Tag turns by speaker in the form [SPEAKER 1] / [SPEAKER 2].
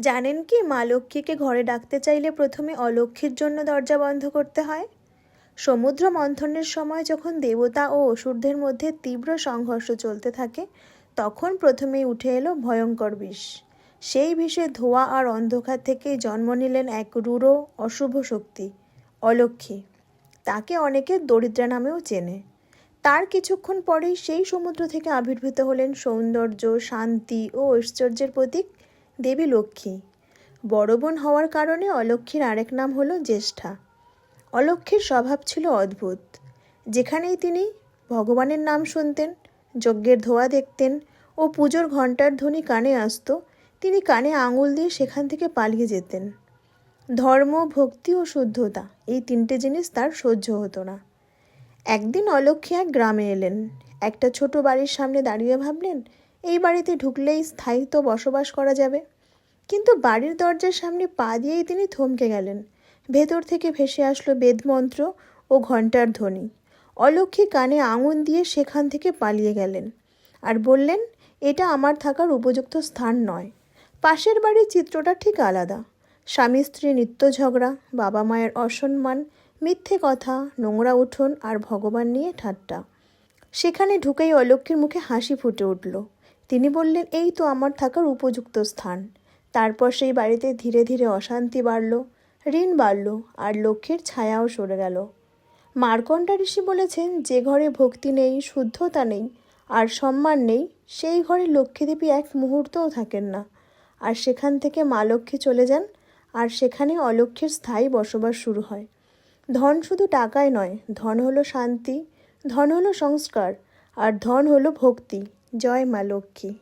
[SPEAKER 1] জানেন কি মা লক্ষ্মীকে ঘরে ডাকতে চাইলে প্রথমে অলক্ষ্মীর জন্য দরজা বন্ধ করতে হয়। সমুদ্র মন্থনের সময় যখন দেবতা ও অসুরদের মধ্যে তীব্র সংঘর্ষ চলতে থাকে, তখন প্রথমেই উঠে এলো ভয়ঙ্কর বিষ। সেই বিষে ধোঁয়া আর অন্ধকার থেকেই জন্ম নিলেন এক রূঢ় অশুভ শক্তি, অলক্ষ্মী। তাকে অনেকে দরিদ্রা নামেও চেনে। তার কিছুক্ষণ পরেই সেই সমুদ্র থেকে আবির্ভূত হলেন সৌন্দর্য, শান্তি ও ঐশ্বর্যের প্রতীক দেবী লক্ষ্মী। বড় বোন হওয়ার কারণে অলক্ষ্মীর আরেক নাম হলো জ্যেষ্ঠা। অলক্ষ্মীর স্বভাব ছিল অদ্ভুত। যেখানেই তিনি ভগবানের নাম শুনতেন, যজ্ঞের ধোঁয়া দেখতেন ও পুজোর ঘণ্টার ধ্বনি কানে আসত, তিনি কানে আঙুল দিয়ে সেখান থেকে পালিয়ে যেতেন। ধর্ম, ভক্তি ও শুদ্ধতা, এই তিনটে জিনিস তার সহ্য হতো না। একদিন অলক্ষ্মী এক গ্রামে এলেন। একটা ছোট বাড়ির সামনে দাঁড়িয়ে ভাবলেন, এই বাড়িতে ঢুকলেই স্থায়িত্ব বসবাস করা যাবে। কিন্তু বাড়ির দরজার সামনে পা দিয়েই তিনি থমকে গেলেন। ভেতর থেকে ভেসে আসলো বেদমন্ত্র ও ঘণ্টার ধ্বনি। অলক্ষ্মী কানে আঙুল দিয়ে সেখান থেকে পালিয়ে গেলেন আর বললেন, এটা আমার থাকার উপযুক্ত স্থান নয়। পাশের বাড়ির চিত্রটা ঠিক আলাদা। স্বামী স্ত্রী নিত্য ঝগড়া, বাবা মায়ের অসম্মান, মিথ্যে কথা, নোংরা উঠোন আর ভগবান নিয়ে ঠাট্টা। সেখানে ঢুকেই অলক্ষ্মীর মুখে হাসি ফুটে উঠল। তিনি বললেন, এই তো আমার থাকার উপযুক্ত স্থান। তারপর সেই বাড়িতে ধীরে ধীরে অশান্তি বাড়ল, ঋণ বাড়ল, আর লক্ষ্মীর ছায়াও সরে গেল। মার্কণ্ডা ঋষি বলেছেন, যে ঘরে ভক্তি নেই, শুদ্ধতা নেই আর সম্মান নেই, সেই ঘরে লক্ষ্মীদেবী এক মুহূর্তও থাকেন না। আর সেখান থেকে মা লক্ষ্মী চলে যান, আর সেখানে অলক্ষ্মীর স্থায়ী বসবাস শুরু হয়। ধন শুধু টাকায় নয়, ধন হলো শান্তি, ধন হলো সংস্কার, আর ধন হলো ভক্তি। জয় মা লক্ষ্মী।